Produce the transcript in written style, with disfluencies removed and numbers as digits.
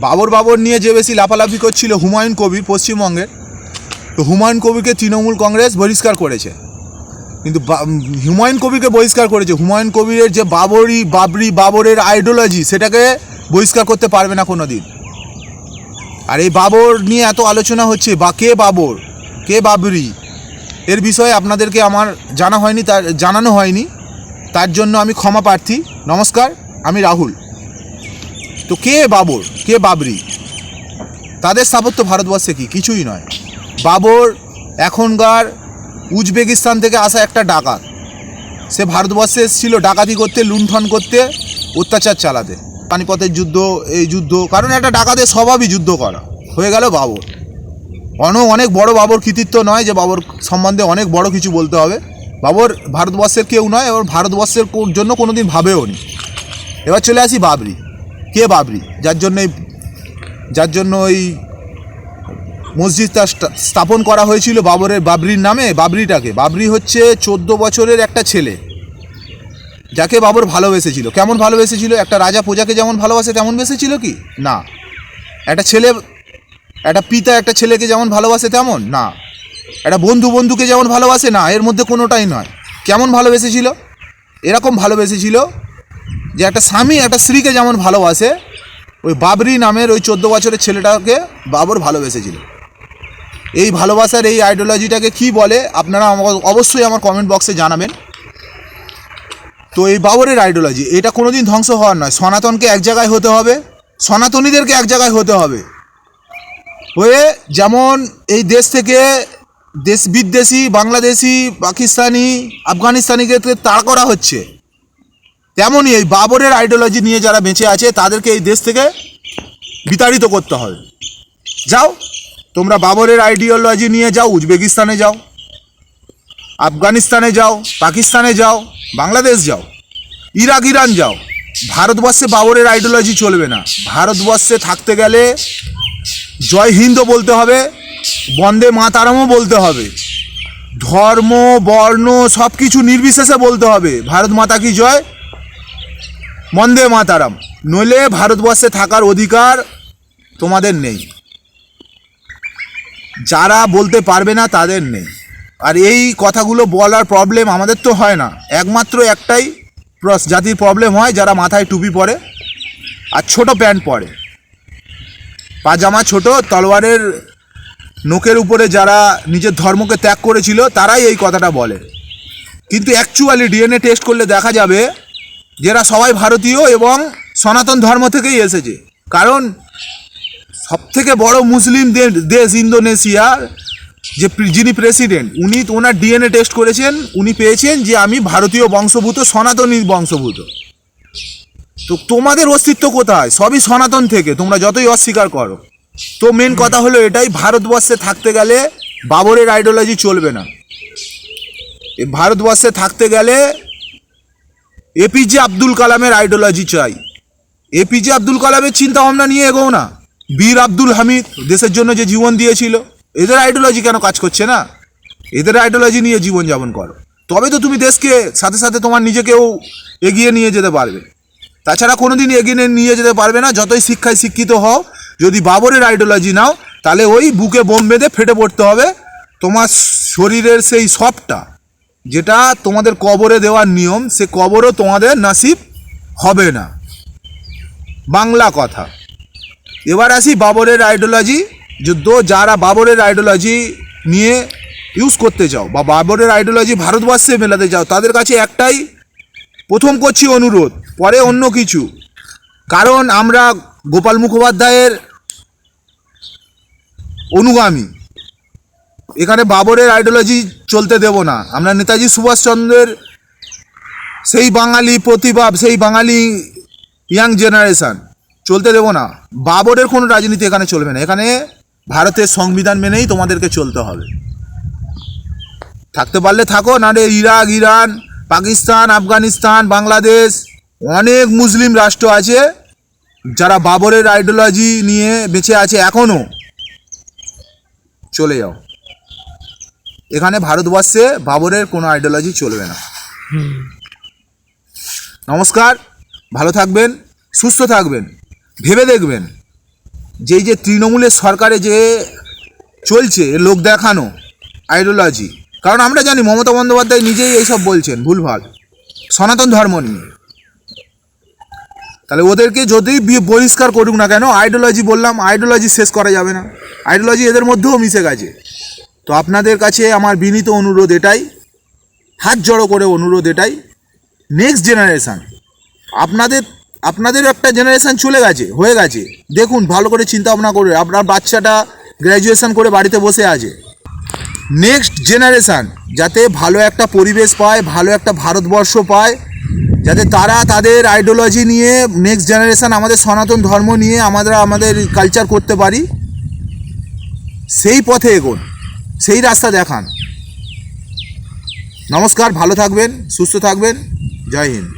বাবর বাবর নিয়ে যে বেশি লাফালাফি করছিল হুমায়ুন কবির পশ্চিমবঙ্গের, তো হুমায়ুন কবিরকে তৃণমূল কংগ্রেস বহিষ্কার করেছে। কিন্তু হুমায়ুন কবিরকে বহিষ্কার করেছে, হুমায়ুন কবিরের যে বাবরের আইডিওলজি সেটাকে বহিষ্কার করতে পারবে না কোনো দিন। আর এই বাবর নিয়ে এত আলোচনা হচ্ছে, বা কে বাবর কে বাবরি, এর বিষয়ে আপনাদেরকে আমার জানানো হয়নি, তার জন্য আমি ক্ষমা প্রার্থী। নমস্কার, আমি রাহুল। তো কে বাবর কে বাবরি, তাদের স্থাপত্য ভারতবর্ষে কিছুই নয়। বাবর এখনকার উজবেকিস্তান থেকে আসা একটা ডাকাত। সে ভারতবর্ষে এসেছিল ডাকাতি করতে, লুণ্ঠন করতে, অত্যাচার চালাতে। পানিপথের যুদ্ধ, এই যুদ্ধ, কারণ একটা ডাকাতের স্বভাবই যুদ্ধ করা। হয়ে গেল বাবর। অনেক বড় বাবর কৃতিত্ব নয় যে বাবর সম্বন্ধে অনেক বড় কিছু বলতে হবে। বাবর ভারতবর্ষের কেউ নয়, এবং ভারতবর্ষের জন্য কোনো দিন ভাবেও নি। এবার চলে আসি বাবরি। কে বাবরি, যার জন্য ওই মসজিদটা স্থাপন করা হয়েছিল বাবরির নামে। বাবরি হচ্ছে 14 বছরের একটা ছেলে, যাকে বাবর ভালোবেসেছিল। কেমন ভালোবেসেছিল? একটা রাজা প্রজাকে যেমন ভালোবাসে তেমন বেসেছিল কি? না। একটা পিতা একটা ছেলেকে যেমন ভালোবাসে তেমন না। একটা বন্ধুকে যেমন ভালোবাসে না, এর মধ্যে কোনোটাই নয়। কেমন ভালোবেসেছিল? এরকম ভালোবেসেছিল যে একটা স্বামী একটা স্ত্রীকে যেমন ভালোবাসে, ওই বাবরি নামের ওই 14 বছরের ছেলেটাকে বাবর ভালোবেসেছিল। এই ভালোবাসার এই আইডিওলজিটাকে কি বলে আপনারা অবশ্যই আমার কমেন্ট বক্সে জানাবেন। তো এই বাবরের আইডিওলজি, এটা কোনোদিন ধ্বংস হওয়ার নয়। সনাতনকে এক জায়গায় হতে হবে, সনাতনীদেরকে এক জায়গায় হতে হবে। হয়ে যেমন এই দেশ থেকে বিদেশি, বাংলাদেশি, পাকিস্তানি, আফগানিস্তানিকে তাড়া করা হচ্ছে, তেমনই এই বাবরের আইডিওলজি নিয়ে যারা বেঁচে আছে তাদেরকে এই দেশ থেকে বিতাড়িত করতে হবে। যাও তোমরা বাবরের আইডিওলজি নিয়ে যাও, উজবেকিস্তানে যাও, আফগানিস্তানে যাও, পাকিস্তানে যাও, বাংলাদেশ যাও, ইরান যাও। ভারতবর্ষে বাবরের আইডিওলজি চলবে না। ভারতবর্ষে থাকতে গেলে জয় হিন্দ বলতে হবে, বন্দে মাতারামও বলতে হবে, ধর্ম বর্ণ সব কিছু নির্বিশেষে বলতে হবে ভারত মাতা কি জয়, বন্দে মাতারাম। নইলে ভারতবর্ষে থাকার অধিকার তোমাদের নেই। যারা বলতে পারবে না তাদের নেই। আর এই কথাগুলো বলার প্রবলেম আমাদের তো হয় না, একমাত্র একটাই জাতির প্রবলেম হয়, যারা মাথায় টুপি পরে আর ছোট প্যান্ট পরে, পাজামা ছোট, তলোয়ারের নোকের উপরে যারা নিজের ধর্মকে ত্যাগ করেছিল তারাই এই কথাটা বলে। কিন্তু অ্যাকচুয়ালি ডিএনএ টেস্ট করলে দেখা যাবে যারা সবাই ভারতীয় এবং সনাতন ধর্ম থেকেই এসেছে। কারণ সবথেকে বড় মুসলিম দেশ ইন্দোনেশিয়ার যিনি প্রেসিডেন্ট, ওনার ডিএনএ টেস্ট করেছেন, উনি পেয়েছেন যে আমি ভারতীয় বংশভূত, সনাতনী বংশভূত। তো তোমাদের অস্তিত্ব কোথায়? সবই সনাতন থেকে, তোমরা যতই অস্বীকার করো। তো মেন কথা হলো এটাই, ভারতবর্ষে থাকতে গেলে বাবরের আইডিওলজি চলবে না। ভারতবর্ষে থাকতে গেলে এপিজে আব্দুল কালামের আইডিওলজি চাই। এপিজে আব্দুল কালামের চিন্তা ভাবনা নিয়ে এগোও না। বীর আব্দুল হামিদ দেশের জন্য যে জীবন দিয়েছিল, এদের আইডিওলজি কেন কাজ করছে না? এদের আইডিওলজি নিয়ে জীবনযাপন করো, তবে তো তুমি দেশকে সাথে সাথে তোমার নিজেকেও এগিয়ে নিয়ে যেতে পারবে। তাছাড়া কোনোদিন এগিয়ে নিয়ে যেতে পারবে না যতই শিক্ষায় শিক্ষিত হও। যদি বাবরের আইডিওলজি নাও তাহলে ওই বুকে বোম বেঁধে ফেটে পড়তে হবে। তোমার শরীরের সেই সবটা যেটা তোমাদের কবরে দেওয়ার নিয়ম, সে কবরও তোমাদের নাসিব হবে না। বাংলা কথা। এবার আসি বাবরের আইডিওলজি যুদ্ধ। যারা বাবরের আইডিওলজি নিয়ে ইউজ করতে চাও বা বাবরের আইডিওলজি ভারতবর্ষে মেলাতে চাও, তাদের কাছে একটাই প্রথম করছি অনুরোধ, পরে অন্য কিছু। কারণ আমরা গোপাল মুখোপাধ্যায়ের অনুগামী, এখানে বাবরের আইডিওলজি চলতে দেব না। আমরা নেতাজি সুভাষচন্দ্রের সেই বাঙালি প্রতিভা, সেই বাঙালি ইয়াং জেনারেশন চলতে দেব না। বাবরের কোনো রাজনীতি এখানে চলবে না। এখানে ভারতের সংবিধান মেনেই তোমাদেরকে চলতে হবে। থাকতে পারলে থাকো, নাহলে ইরান, পাকিস্তান, আফগানিস্তান, বাংলাদেশ, অনেক মুসলিম রাষ্ট্র আছে যারা বাবরের আইডিওলজি নিয়ে বেঁচে আছে এখনও। চলে যাও। এখানে ভারতবর্ষে বাবরের কোনো আইডিওলজি চলবে না। নমস্কার, ভালো থাকবেন, সুস্থ থাকবেন, ভেবে দেখবেন যেই যে তৃণমূলের সরকারে যে চলছে লোক দেখানো আইডিওলজি, কারণ আমরা জানি মমতা বন্দ্যোপাধ্যায় নিজেই এইসব বলছেন ভুলভাল সনাতন ধর্ম নিয়ে। তাহলে ওদেরকে যদি বহিষ্কার করুক না কেন, আইডিওলজি বললাম, আইডিওলজি শেষ করা যাবে না, আইডিওলজি এদের মধ্যেও মিশে গেছে। তো আপনাদের কাছে আমার বিনীত অনুরোধ এটাই, হাত জড়ো করে অনুরোধ এটাই, নেক্সট জেনারেশান আপনাদের একটা জেনারেশান চলে গেছে, হয়ে গেছে, দেখুন ভালো করে চিন্তা ভাবনা করে। আপনার বাচ্চাটা গ্র্যাজুয়েশন করে বাড়িতে বসে আছে, নেক্সট জেনারেশান যাতে ভালো একটা পরিবেশ পায়, ভালো একটা ভারতবর্ষ পায়, যাতে তারা তাদের আইডিওলজি নিয়ে নেক্সট জেনারেশান আমাদের সনাতন ধর্ম নিয়ে আমাদের কালচার করতে পারি, সেই পথে এগোন, সেই রাস্তা দেখান। নমস্কার, ভালো থাকবেন, সুস্থ থাকবেন, জয় হিন্দ।